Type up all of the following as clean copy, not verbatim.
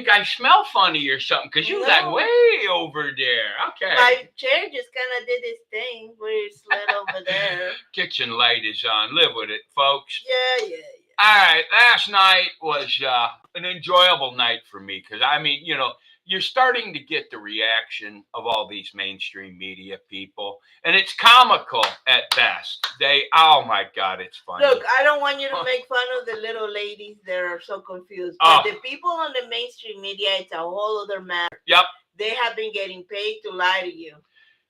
think I smell funny or something because you was like No, way over there. Okay. my chair just kind of did this thing where it slid over there. Kitchen light is on. Live with it, folks. Yeah, yeah, All right. Last night was an enjoyable night for me because, I mean, you're starting to get the reaction of all these mainstream media people, and it's comical at best. Oh my God, it's Look, funny. I don't want you to make fun of the little ladies that are so confused. But Oh, the people on the mainstream media, it's a whole other matter. yep. They have been getting paid to lie to you.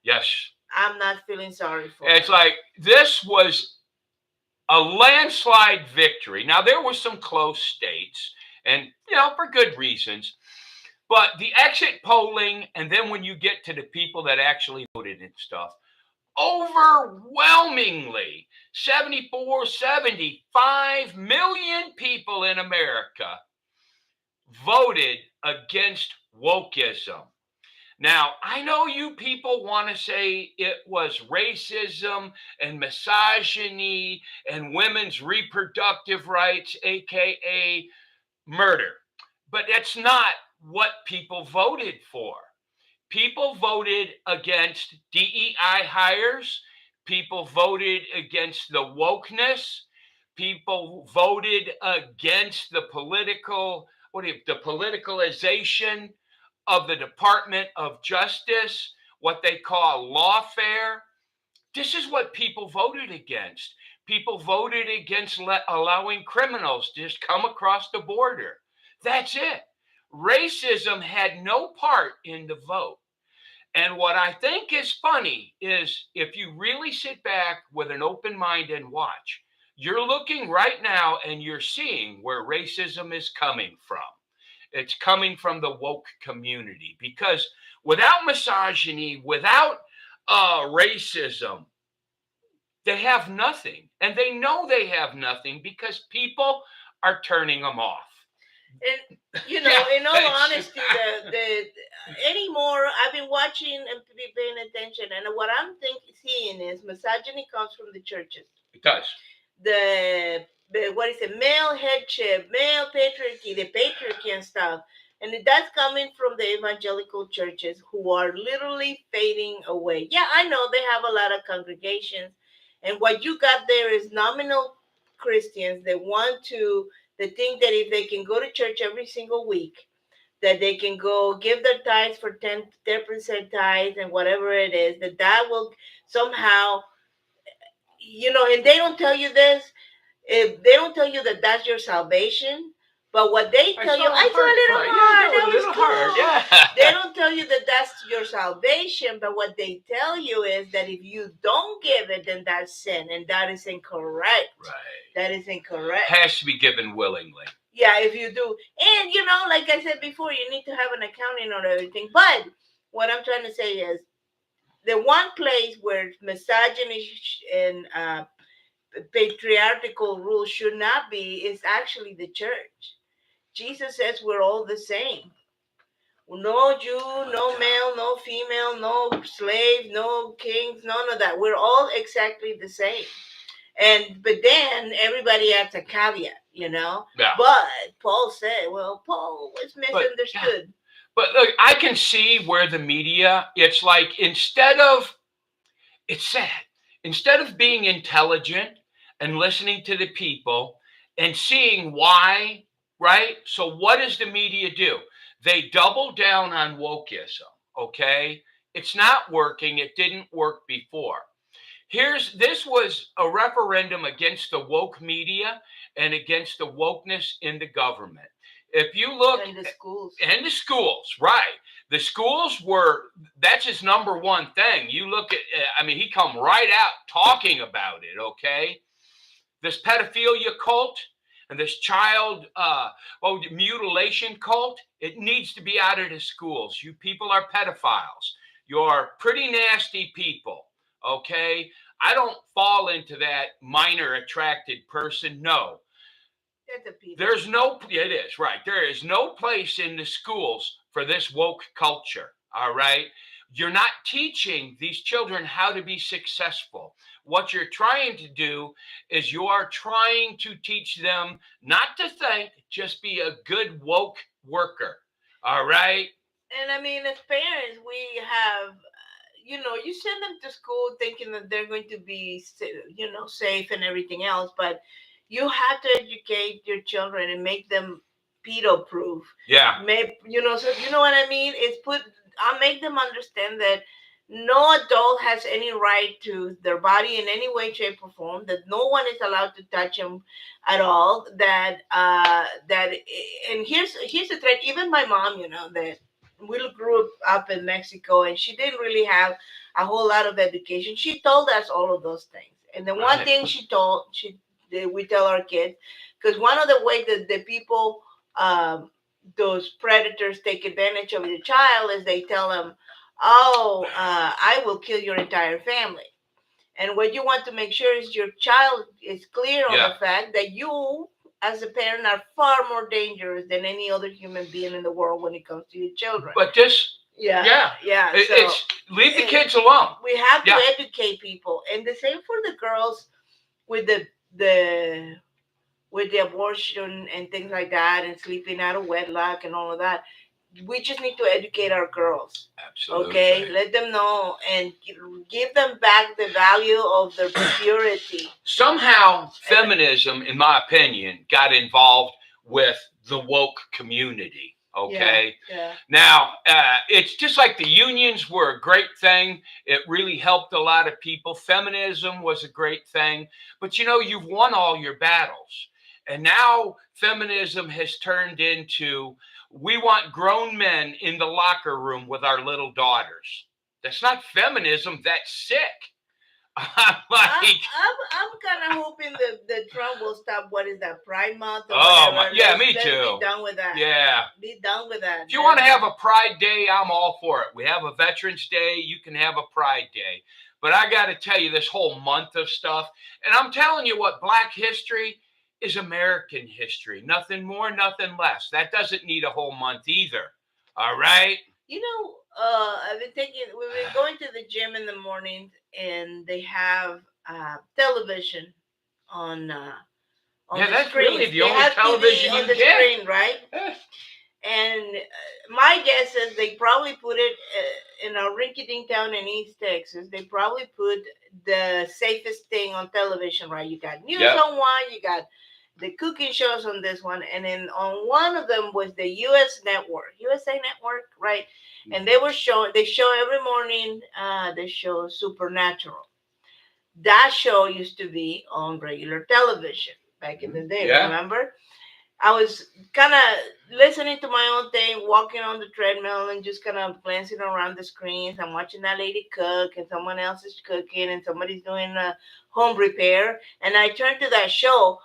Yes. I'm not feeling sorry for It's them. like this was a landslide victory. Now, there were some close states, and, for good reasons. But the exit polling, and then when you get to the people that actually voted and stuff, overwhelmingly 74, 75 million people in America voted against wokeism. Now, I know you people want to say it was racism and misogyny and women's reproductive rights, aka murder. But that's not what people voted for. People voted against DEI hires. People voted against the wokeness. People voted against the the politicalization of the Department of Justice, what they call lawfare. This is what people voted against. People voted against allowing criminals to just come across the border. That's it. Racism had no part in the vote. And what I think is funny is if you really sit back with an open mind and watch, you're looking right now and you're seeing where racism is coming from. It's coming from the woke community because without misogyny, without racism, they have nothing. And they know they have nothing because people are turning them off. And Yeah, in all honesty, the anymore I've been watching and be paying attention, and what I'm seeing is misogyny comes from the churches. it does. The what is it? Male headship, male patriarchy, the patriarchy and stuff. And that's coming from the evangelical churches who are literally fading away. Yeah, I know they have a lot of congregations, and what you got there is nominal Christians that want to, they think that if they can go to church every single week, that they can go give their tithes for 10% tithes and whatever it is, that will somehow, and they don't tell you this, if they don't tell you that that's your salvation, but what they tell you, I saw a little heart, that was cool. Yeah. They don't tell you that that's your salvation, but what they tell you is that if you don't give it, then that's sin, and that is incorrect. Right. That is incorrect. Has to be given willingly. Yeah, if you do. And, like I said before, you need to have an accounting on everything. But what I'm trying to say is the one place where misogyny and patriarchal rules should not be is actually the church. Jesus says we're all the same. No Jew, no male, no female, no slave, no kings, none of that. We're all exactly the same. But then everybody adds a caveat, Yeah. But Paul said, Paul was misunderstood. Yeah. But look, I can see where the media, it's like it's sad. Instead of being intelligent and listening to the people and seeing why, right? So what does the media do? They double down on wokeism, okay? It's not working. It didn't work before. This was a referendum against the woke media and against the wokeness in the government. If you look in the schools, right? The schools that's his number one thing. You look at, he come right out talking about it. Okay, this pedophilia cult and this child mutilation cult, it needs to be out of the schools. You people are pedophiles. You're pretty nasty people. Okay, I don't fall into that minor attracted person. No. There's no, it is, right. There is no place in the schools for this woke culture, all right? You're not teaching these children how to be successful. What you're trying to do is you are trying to teach them not to think, just be a good woke worker. All right. And I mean, as parents, we have, you send them to school thinking that they're going to be, safe and everything else, but you have to educate your children and make them pedo proof. Yeah. So you know what I mean? I'll make them understand that no adult has any right to their body in any way, shape, or form. That no one is allowed to touch them at all. And here's the threat. Even my mom, that we grew up in Mexico, and she didn't really have a whole lot of education. She told us all of those things, and the one Right. thing we tell our kids, because one of the ways that the people, those predators, take advantage of your child is they tell them, "Oh, I will kill your entire family." And what you want to make sure is your child is clear on Yeah. the fact that you, as a parent, are far more dangerous than any other human being in the world when it comes to your children. But this, Yeah. So it's leave the kids alone. we have to Yeah. educate people, and the same for the girls with the with the abortion and things like that, and sleeping out of wedlock and all of that. We just need to educate our girls. Absolutely. Okay, let them know and give them back the value of their purity. Somehow, feminism, in my opinion, got involved with the woke community. Okay. Yeah. Now, it's just like the unions were a great thing. It really helped a lot of people. Feminism was a great thing. But you've won all your battles. And now feminism has turned into we want grown men in the locker room with our little daughters. That's not feminism. That's sick. I'm like, I'm kind of hoping that Trump will stop. What is that, Pride Month? Or oh whatever. my, yeah, let's me too. Be done with that. Yeah. Be done with that. If you want to have a Pride Day, I'm all for it. We have a Veterans Day. You can have a Pride Day. But I got to tell you, this whole month of stuff, and I'm telling you what, Black history is American history. Nothing more, nothing less. That doesn't need a whole month either. All right? I've been we've been going to the gym in the mornings, and they have television on Yeah, the that's screen. really the They only have television TV on you the get. screen, right? And my guess is they probably put it in a rinky-dink town in East Texas. They probably put the safest thing on television, right? You got news on one, you got the cooking shows on this one, and then on one of them was the USA Network, right? And they show every morning. They show Supernatural. That show used to be on regular television back in the day. Yeah. Remember? I was kind of listening to my own thing, walking on the treadmill, and just kind of glancing around the screens. I'm watching that lady cook, and someone else is cooking, and somebody's doing a home repair. And I turned to that show.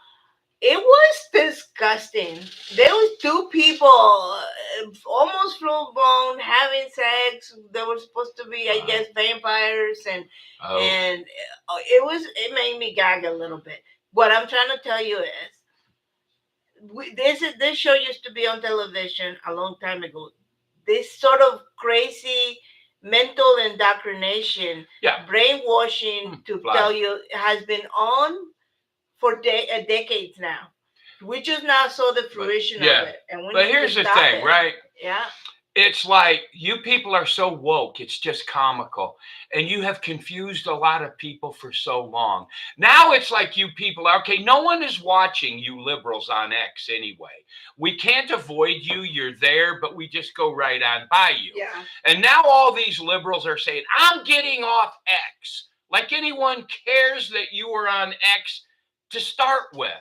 It was disgusting. There was two people, almost full blown, having sex. They were supposed to be, I guess, vampires, and it made me gag a little bit. What I'm trying to tell you is, this show used to be on television a long time ago. This sort of crazy mental indoctrination, brainwashing to tell you, has been on for decades now. We just now saw the fruition of it. And but here's the thing, right? Yeah. It's like you people are so woke, it's just comical. And you have confused a lot of people for so long. Now it's like you people are, okay, no one is watching you liberals on X anyway. We can't avoid you. You're there, but we just go right on by you. Yeah. And now all these liberals are saying, I'm getting off X. Like anyone cares that you were on X to start with.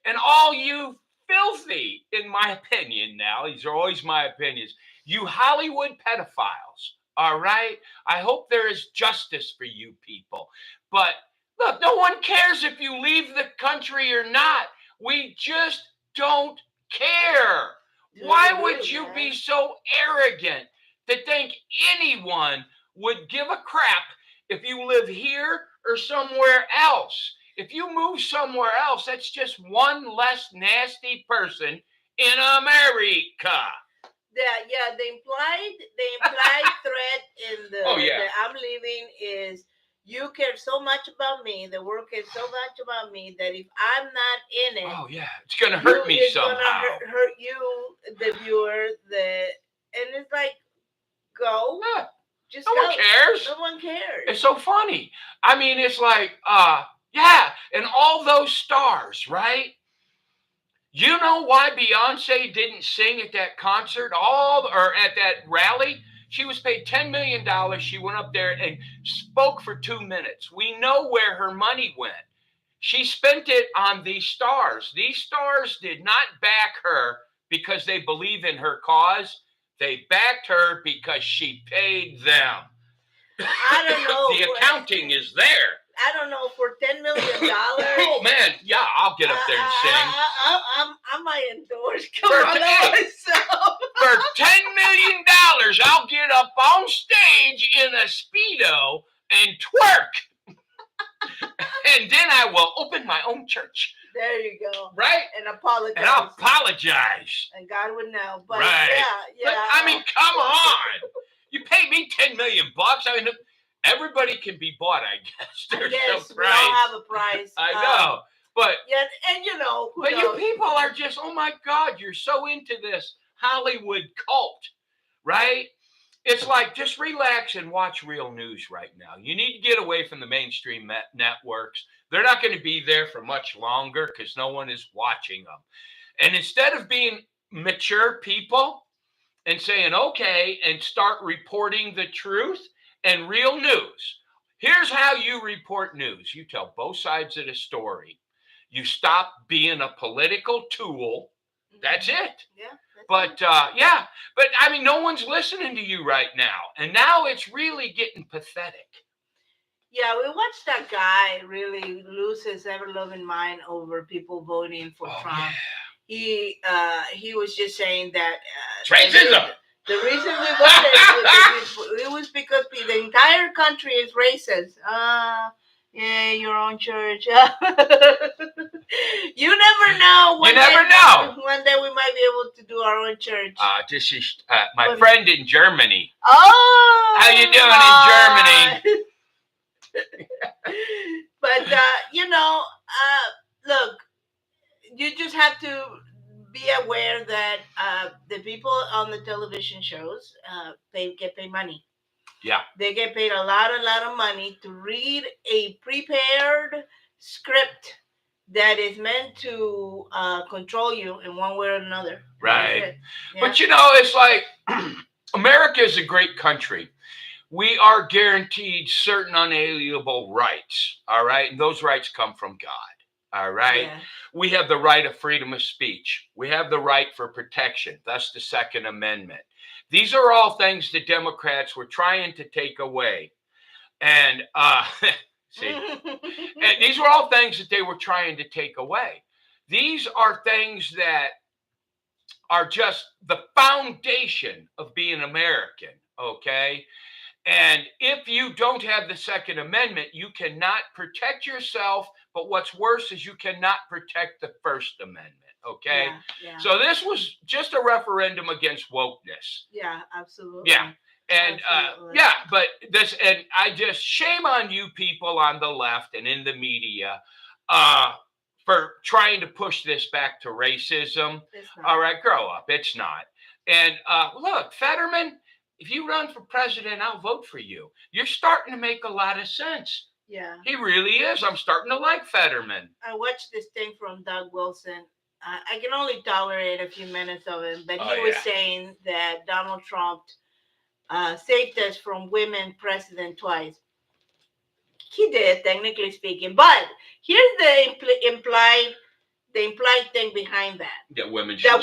And all you filthy, in my opinion now, these are always my opinions, you Hollywood pedophiles, all right? I hope there is justice for you people. But look, no one cares if you leave the country or not. We just don't care. Why would you be so arrogant to think anyone would give a crap if you live here or somewhere else? If you move somewhere else, that's just one less nasty person in America. The implied threat in the I'm leaving is you care so much about me, the world cares so much about me that if I'm not in it, it's gonna hurt me somehow. It's gonna hurt you, the viewer, cares. No one cares. It's so funny. I mean, it's like, yeah, and all those stars, right? You know why Beyonce didn't sing at that concert, or at that rally? She was paid $10 million. She went up there and spoke for 2 minutes. We know where her money went. She spent it on these stars. These stars did not back her because they believe in her cause. They backed her because she paid them. I don't know. The accounting is there. I don't know, for $10 million. Oh man, yeah, I'll get up there and sing. I might endorse For Kamala myself. For $10 million, I'll get up on stage in a Speedo and twerk. And then I will open my own church. There you go. Right? And apologize. And I'll apologize. And God would know. But Right. yeah. But, I mean, come on. You pay me $10 million. I mean, everybody can be bought, I guess. There's no we price. all have a price. I know. But yeah, and you know, who but knows? you people are just, oh my God, you're so into this Hollywood cult, right? It's like, just relax and watch real news right now. You need to get away from the mainstream networks. They're not going to be there for much longer because no one is watching them. And instead of being mature people and saying, okay, and start reporting the truth and real news. Here's how you report news. You tell both sides of the story. You stop being a political tool. That's it. Yeah. But yeah, but I mean, no one's listening to you right now. And now it's really getting pathetic. Yeah, we watched that guy really lose his ever-loving mind over people voting for Trump. Yeah. He was just saying that racism. The reason we voted it was because the entire country is racist. Yeah, your own church. You never know. You never know. One day we might be able to do our own church. This is my friend in Germany. Oh, how you doing in Germany? But you know, look, you just have to be aware that the people on the television shows get paid money. Yeah. They get paid a lot of money to read a prepared script that is meant to control you in one way or another. Right. Yeah. But you know, it's like America is a great country. We are guaranteed certain unalienable rights. All right. And those rights come from God. All right. Yeah. We have the right of freedom of speech. We have the right for protection. That's the Second Amendment. These are all things the Democrats were trying to take away. And see, and these were all things that they were trying to take away. These are things that are just the foundation of being American, okay? And if you don't have the Second Amendment, you cannot protect yourself. But what's worse is you cannot protect the First Amendment. Okay. Yeah. So this was just a referendum against wokeness. Yeah, absolutely. Yeah. And yeah, but this, and I just shame on you people on the left and in the media for trying to push this back to racism. All right, grow up. It's not. And look, Fetterman, if you run for president, I'll vote for you. You're starting to make a lot of sense. Yeah. He really is. I'm starting to like Fetterman. I watched this thing from Doug Wilson. I can only tolerate a few minutes of it, but he was saying that Donald Trump saved us from women president twice. He did, technically speaking. But here's the implied thing behind that. That women should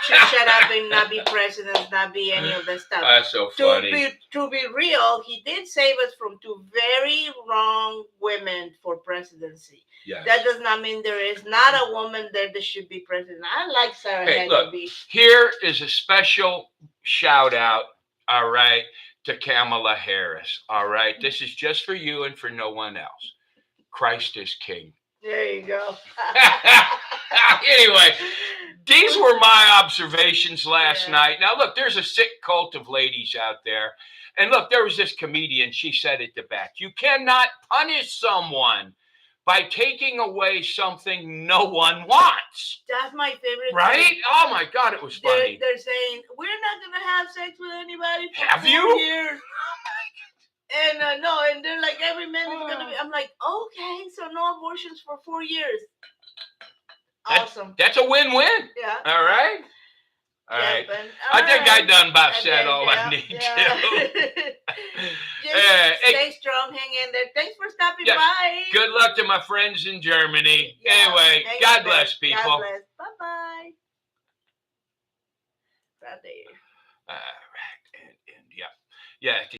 shut up and not be presidents, not be any of that stuff. That's so funny. To be real, he did save us from two very wrong women for presidency. Yes. That does not mean there is not a woman there that should be president. I like Sarah Huckabee. Here is a special shout out, all right, to Kamala Harris. All right. This is just for you and for no one else. Christ is king. There you go. Anyway, these were my observations last night. Now, look, there's a sick cult of ladies out there. And look, there was this comedian. She said at the back, you cannot punish someone by taking away something no one wants. That's my favorite. Right? Thing. Oh, my God, it was funny. They're saying, we're not going to have sex with anybody for have 4 you? years. And no, and they're like, every man is gonna be. I'm like, okay, so no abortions for 4 years. Awesome. That's a win-win. Yeah. All right. All Yeah, right. but, I think I done about And said then, all I need to. Just Hey, stay strong, hang in there. Thanks for stopping Yes. by. good luck to my friends in Germany. Yeah, Anyway, hang in God there. bless people. God bless. Bye-bye. Right there. All right. And yeah. Yeah.